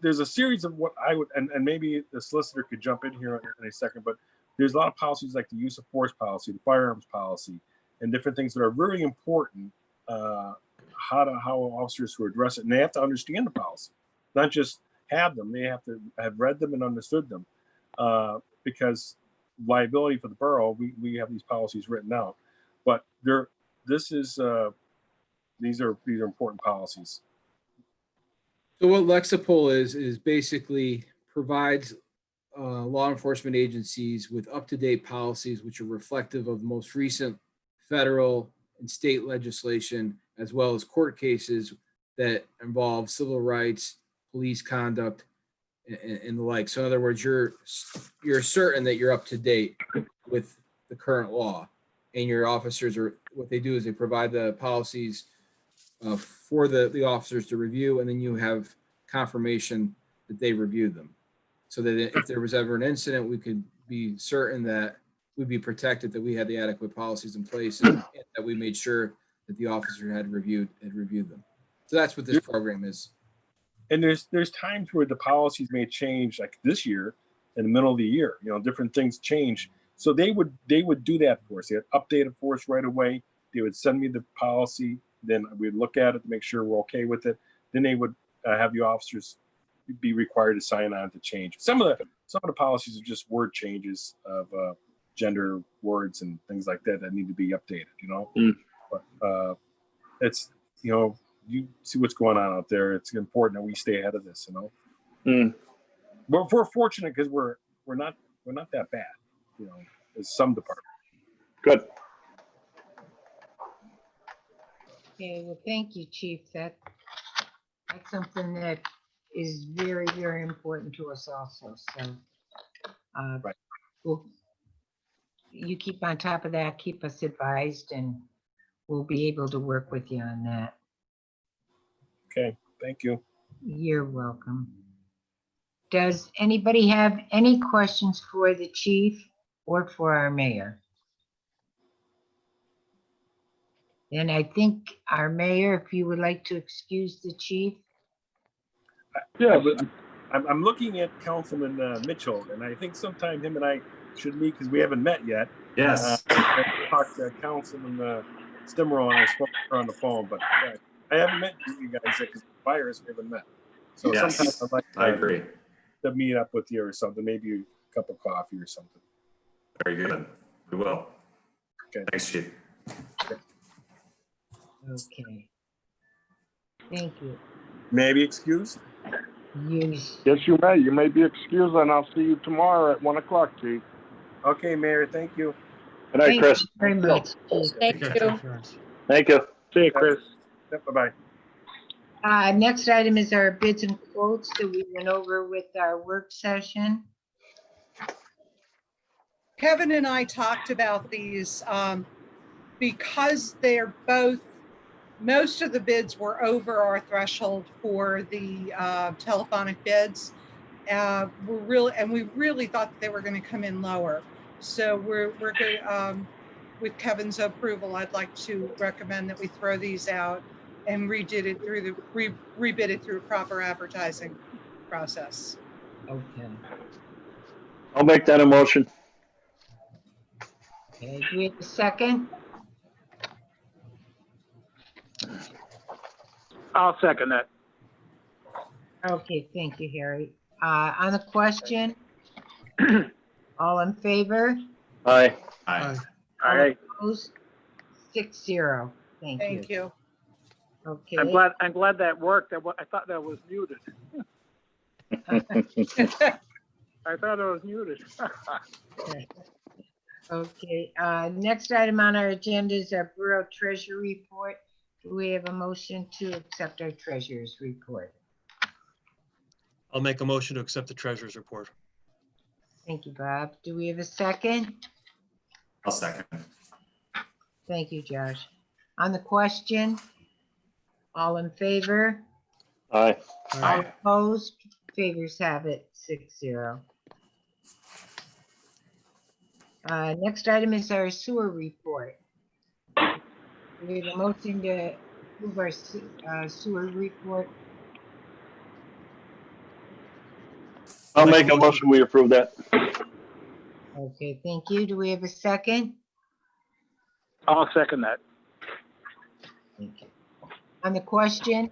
There's a series of what I would, and maybe the solicitor could jump in here in a second, but there's a lot of policies like the use of force policy, the firearms policy, and different things that are very important. How officers who address it, and they have to understand the policy, not just have them. They have to have read them and understood them, because liability for the borough, we have these policies written out, but these are important policies. So what Lexapol is basically provides law enforcement agencies with up-to-date policies which are reflective of the most recent federal and state legislation, as well as court cases that involve civil rights, police conduct, and the like. So in other words, you're certain that you're up to date with the current law, and your officers what they do is they provide the policies for the officers to review, and then you have confirmation that they reviewed them, so that if there was ever an incident, we could be certain that we'd be protected, that we had the adequate policies in place, and that we made sure that the officer had reviewed them. So that's what this program is. And there's times where the policies may change, like this year, in the middle of the year. Different things change. So they would do that for us. They had updated for us right away. They would send me the policy. Then we'd look at it to make sure we're okay with it. Then they would have the officers be required to sign on to change. Some of the policies are just word changes of gender words and things like that need to be updated. But it's you see what's going on out there. It's important that we stay ahead of this. We're fortunate because we're not that bad. As some departments. Good. Okay, well, thank you, Chief. That's something that is very, very important to us also. So, Right. Well, you keep on top of that, keep us advised, and we'll be able to work with you on that. Okay, thank you. You're welcome. Does anybody have any questions for the chief or for our mayor? And I think our mayor, if you would like to excuse the chief. Yeah, I'm looking at Councilman Mitchell, and I think sometime him and I should meet because we haven't met yet. Yes. I talked to Councilman Stimmerall, and I spoke to her on the phone, but I haven't met you guys yet because the virus, we haven't met. So Yes, sometimes I'd like I agree. to meet up with you or something, maybe a cup of coffee or something. Very good. We will. Okay. Thanks, Chief. Okay. Thank you. Maybe excused? Yes. yes, you may. You may be excused, and I'll see you tomorrow at 1:00, Chief. Okay, Mayor, thank you. Good night, Thank Chris. you very much, Chief. Thank Take care, you. Chief Yarns. Thank you. See you, Chris. Yep, bye-bye. Next item is our bids and quotes that we went over with our work session. Kevin and I talked about these because they're both, most of the bids were over our threshold for the telephonic bids. We really thought that they were going to come in lower. So we're good. With Kevin's approval, I'd like to recommend that we throw these out and rebid it through a proper advertising process. Okay. I'll make that a motion. Okay, do we have a second? I'll second that. Okay, thank you, Harry. On the question, all in favor? Aye. Aye. All opposed? 6-0. Thank you. Okay. I'm glad that worked. I thought that was muted. I thought it was muted. Okay, next item on our agenda is our Borough Treasury Report. Do we have a motion to accept our treasurer's report? I'll make a motion to accept the treasurer's report. Thank you, Bob. Do we have a second? I'll second. Thank you, Josh. On the question, all in favor? Aye. All Aye. opposed? Favors have it, 6-0. Next item is our sewer report. We have a motion to approve our sewer report. I'll make a motion, we approve that. Okay, thank you. Do we have a second? I'll second that. Thank you. On the question,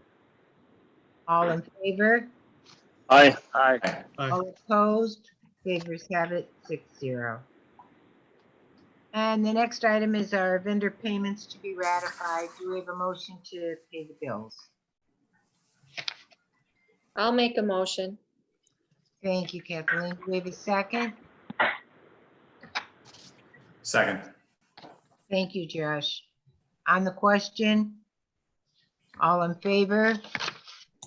all in favor? Aye. Aye. Aye. All opposed? Favors have it, 6-0. And the next item is our vendor payments to be ratified. Do we have a motion to pay the bills? I'll make a motion. Thank you, Kathleen. Do we have a second? Second. Thank you, Josh. On the question, all in favor?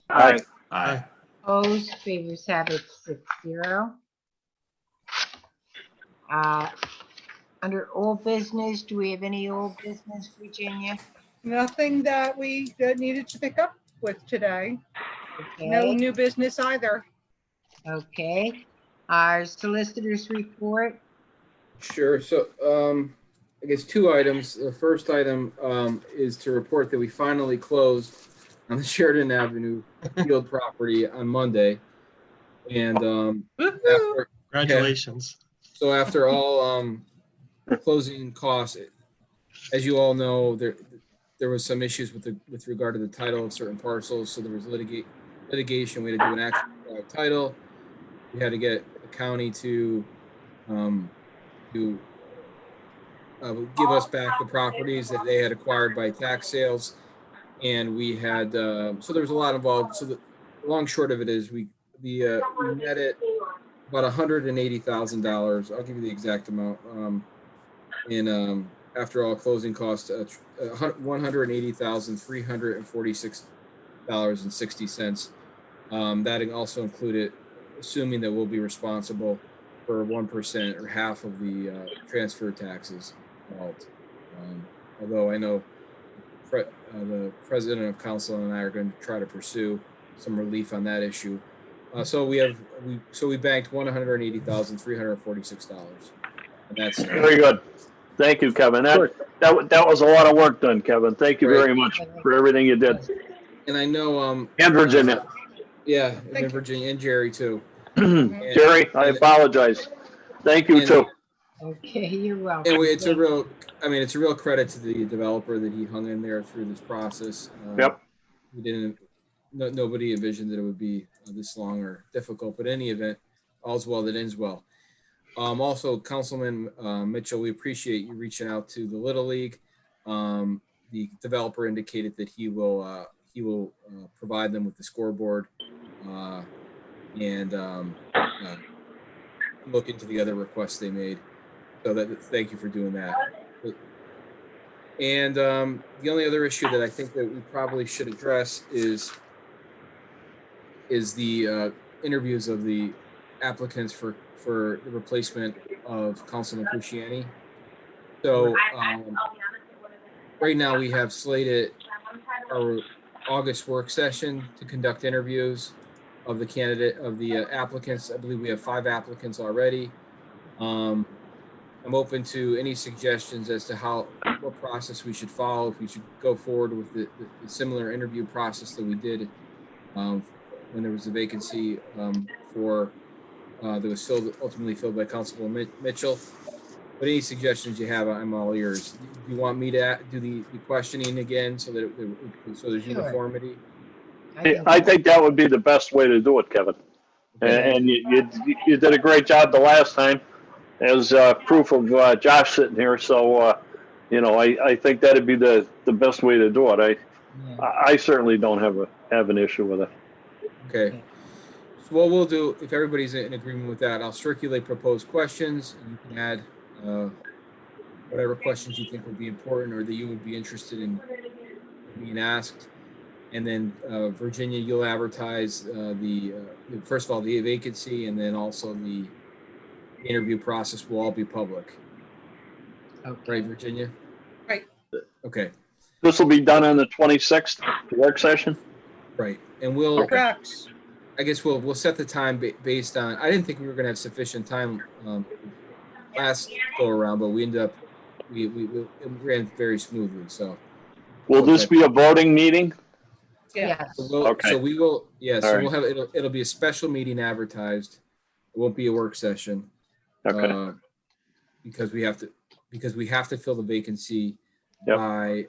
Aye. Aye. Opposed? Favors have it, 6-0. Under old business, do we have any old business, Virginia? Nothing that we needed to pick up with today. No Okay, new business either. okay. Our solicitor's report, Sure. So, I guess two items. The first item is to report that we finally closed on the Sheridan Avenue field property on Monday. And Woo-hoo. Congratulations. so after all closing costs, as you all know, there was some issues with regard to the title of certain parcels. So there was litigation. We had to do an actual title. We had to get the county to give us back the properties that they had acquired by tax sales, and we had so there was a lot involved. So the long short of it is we net it about $180,000. I'll give you the exact amount. After all closing costs, $180,346.60. That also included assuming that we'll be responsible for 1% or half of the transfer taxes involved. Although I know the president of council and I are going to try to pursue some relief on that issue. So we banked $180,346, and that's Very good. Thank you, Kevin. That was a lot of work done, Kevin. Thank you very much for everything you did. And I know And Virginia. yeah, and Virginia and Jerry too. Jerry, I apologize. Thank you too. okay, you're welcome. And it's a real credit to the developer that he hung in there through this process. Yep. Nobody envisioned that it would be this long or difficult, but in any event, all's well that ends well. Also, Councilman Mitchell, we appreciate you reaching out to the Little League. The developer indicated that he will provide them with the scoreboard and look into the other requests they made. So thank you for doing that. And the only other issue that I think that we probably should address is the interviews of the applicants for the replacement of Councilman Cruciani. So right now we have slated our August work session to conduct interviews of the applicants. I believe we have 5 applicants already. I'm open to any suggestions as to what process we should follow. If we should go forward with the similar interview process that we did when there was a vacancy that was ultimately filled by Councilman Mitchell. But any suggestions you have, I'm all ears. Do you want me to do the questioning again so there's uniformity? I think that would be the best way to do it, Kevin. And you did a great job the last time, as proof of Josh sitting here. So, you know, I think that'd be the best way to do it. I certainly don't have an issue with it. Okay. So what we'll do, if everybody's in agreement with that, I'll circulate proposed questions. And you can add whatever questions you think would be important or that you would be interested in being asked. And then Virginia, you'll advertise first of all, the vacancy, and then also the interview process will all be public. Okay. Right, Virginia? Right. Okay, This will be done on the 26th work session? right. And we'll, Correct. I guess we'll set the time based on, I didn't think we were going to have sufficient time last go around, but we ended up, we it ran very smoothly, so. Will this be a voting meeting? Yeah. Yes. Okay. So we will, yeah, so All we'll have, it'll be a special meeting advertised. It won't be a work session. Okay. Because we have to fill the vacancy Yep. by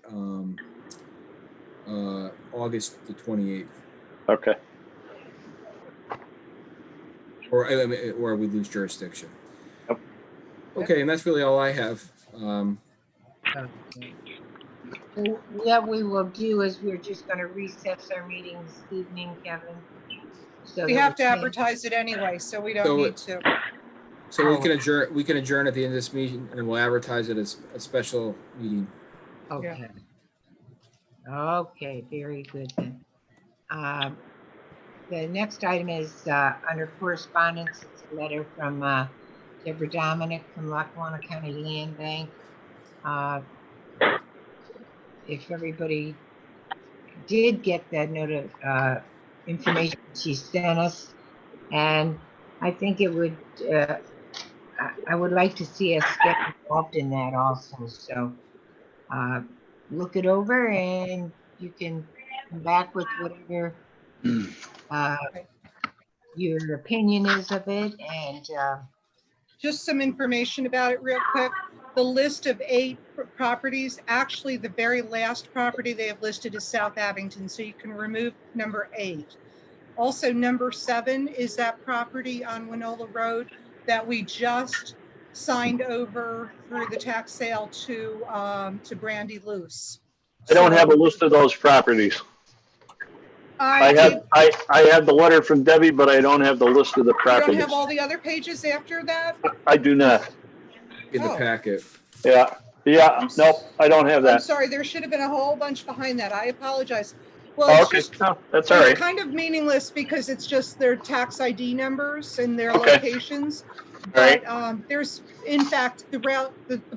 August the 28th, Okay. or we lose jurisdiction. Yep. Okay, and that's really all I have. Okay. So what we will do is we're just going to recess our meeting this evening, Kevin. So We that have to can- advertise it anyway, so we don't So need to. So we can adjourn. We can adjourn at the end of this meeting, and we'll advertise it as a special meeting. Okay. Okay, very good then. The next item is under correspondence. It's a letter from Deborah Dominic from Lackawanna County Land Bank. If everybody did get that information she sent us, and I think it would, I would like to see us get involved in that also. So look it over and you can come back with whatever your opinion is of it. And Just some information about it real quick. The list of 8 properties, actually the very last property they have listed is South Abington, so you can remove number 8. Also, number 7 is that property on Winola Road that we just signed over through the tax sale to Brandy Luce. I don't have a list of those properties. I have the letter from Debbie, but I don't have the list of the You don't properties. have all the other pages after that? I do not. In the Oh. packet. Yeah. Nope, I don't have I'm that. sorry, there should have been a whole bunch behind that. I apologize. Well, Oh, it's okay, just, no, that's all right. it's kind of meaningless because it's just their tax ID numbers and their Okay. locations. All right. But there's, in fact, the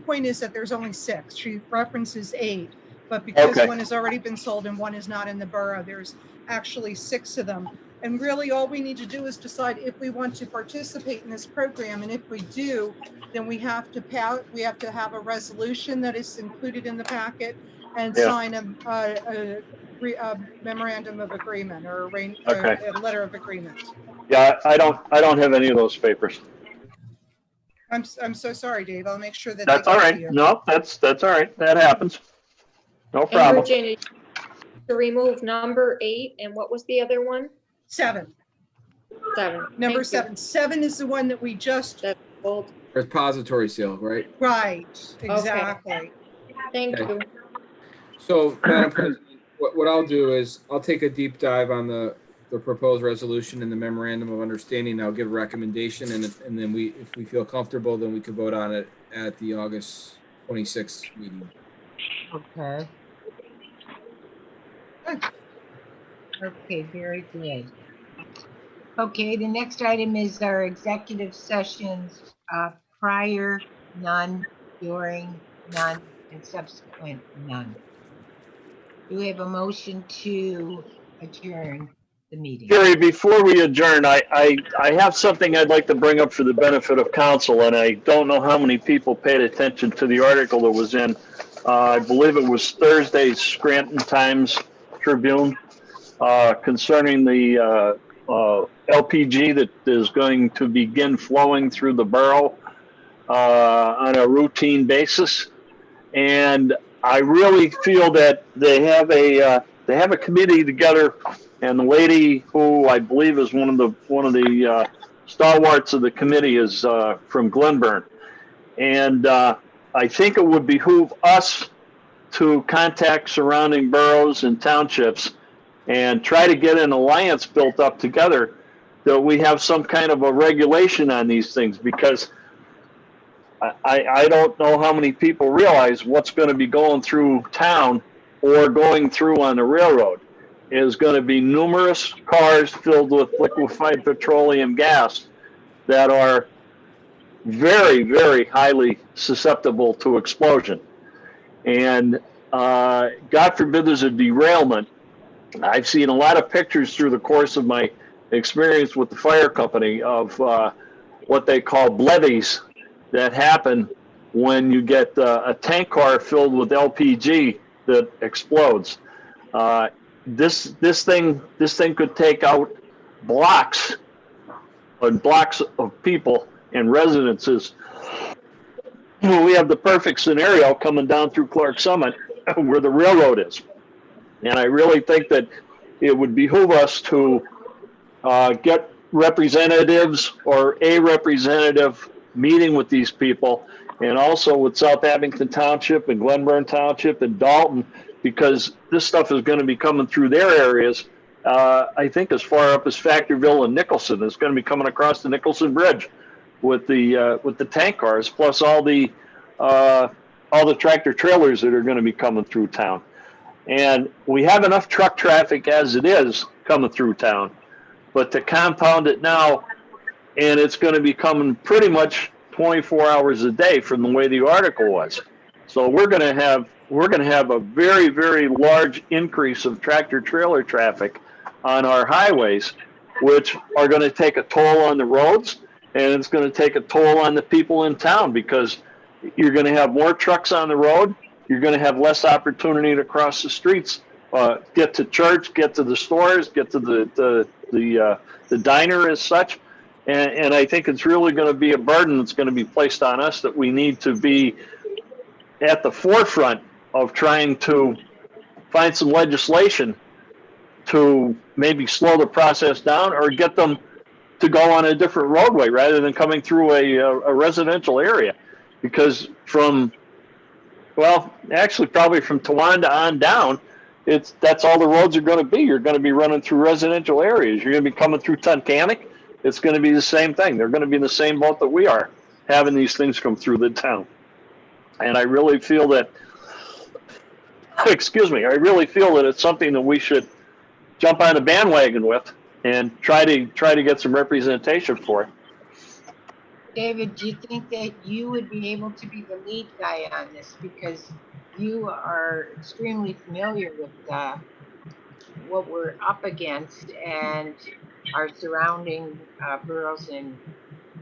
point is that there's only 6. She references 8, but because Okay. one has already been sold and one is not in the borough, there's actually 6 of them. And really all we need to do is decide if we want to participate in this program. And if we do, then we have to have a resolution that is included in the packet and Yeah. sign a memorandum of agreement or Okay. a letter of agreement. Yeah, I don't have any of those papers. I'm so sorry, Dave. I'll make sure that That's they all get to right. you. No, that's all right. That happens. No And problem. Virginia, to remove number 8, and what was the other one? 7, 7. number Thank you. 7. 7 is the one that we just, That's old. Repository sale, right? right, exactly. Thank Okay. you. So, Madam President, what I'll do is I'll take a deep dive on the proposed resolution and the memorandum of understanding. I'll give a recommendation, and then if we feel comfortable, then we can vote on it at the August 26th meeting. okay. Okay, very good. Okay, the next item is our executive sessions, prior, none, during, none, and subsequent, none. Do we have a motion to adjourn the meeting? Gary, before we adjourn, I have something I'd like to bring up for the benefit of council, and I don't know how many people paid attention to the article that was in, I believe it was Thursday's Scranton Times Tribune, concerning the LPG that is going to begin flowing through the borough on a routine basis. And I really feel that they have a committee together, and the lady who I believe is one of the stalwarts of the committee is from Glenburn, and I think it would behoove us to contact surrounding boroughs and townships and try to get an alliance built up together that we have some kind of a regulation on these things, because I don't know how many people realize what's going to be going through town or going through on the railroad is going to be numerous cars filled with liquefied petroleum gas that are very, very highly susceptible to explosion. And God forbid there's a derailment. I've seen a lot of pictures through the course of my experience with the fire company of what they call blevies that happen when you get a tank car filled with LPG that explodes. This thing could take out blocks and blocks of people and residences. We have the perfect scenario coming down through Clark Summit where the railroad is. And I really think that it would behoove us to get representatives or a representative meeting with these people, and also with South Abington Township and Glenburn Township and Dalton, because this stuff is going to be coming through their areas. I think as far up as Factorville and Nicholson. It's going to be coming across the Nicholson Bridge with the tank cars, plus all the tractor trailers that are going to be coming through town. And we have enough truck traffic as it is coming through town, but to compound it now, and it's going to be coming pretty much 24 hours a day from the way the article was. So we're going to have a very, very large increase of tractor trailer traffic on our highways, which are going to take a toll on the roads, and it's going to take a toll on the people in town, because you're going to have more trucks on the road. You're going to have less opportunity to cross the streets, get to church, get to the stores, get to the diner as such. And I think it's really going to be a burden that's going to be placed on us, that we need to be at the forefront of trying to find some legislation to maybe slow the process down or get them to go on a different roadway rather than coming through a residential area. Because actually probably from Towanda on down, that's all the roads are going to be. You're going to be running through residential areas. You're going to be coming through Tunkhannock. It's going to be the same thing. They're going to be in the same boat that we are, having these things come through the town. And I really feel that, I really feel that it's something that we should jump on the bandwagon with and try to get some representation for it. David, do you think that you would be able to be the lead guy on this, because you are extremely familiar with what we're up against and our surrounding boroughs and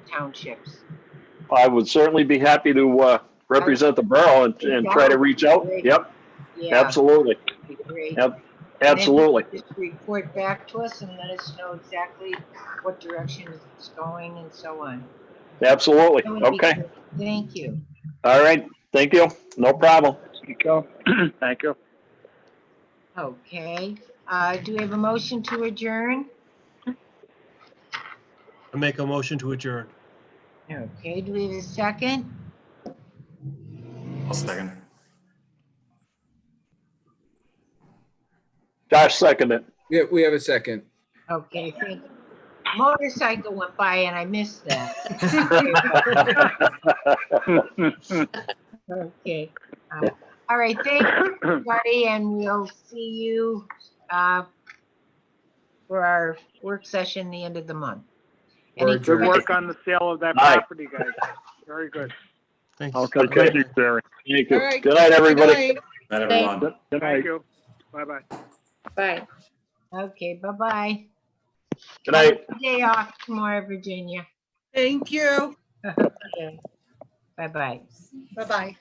townships? I would certainly be happy to represent the borough and try to reach out. Yep, Yeah, absolutely. that'd be great. Yep, absolutely. And then just report back to us and let us know exactly what direction it's going and so on. Absolutely. That would be Okay. good. Thank you. All right. Thank you. No problem. Thank you. Thank you. Okay, do we have a motion to adjourn? I make a motion to adjourn. Okay, do we have a second? I'll second. Josh seconded. Yeah, we have a second. Okay, thank you. Motorcycle went by and I missed that. Okay. All right, thank you, everybody, and we'll see you for our work session the end of the month. Or Good adjourn. work on the sale of that Aye. property, guys. Very good. Thanks. Okay, Okay. thank you, Barry. Thank All you. right. Good night, everybody. Good night. Night, everyone. Good night. Thank you. Bye-bye. Bye. Okay, bye-bye. Good night. Day off tomorrow, Virginia. Thank you. Okay, bye-bye. Bye-bye.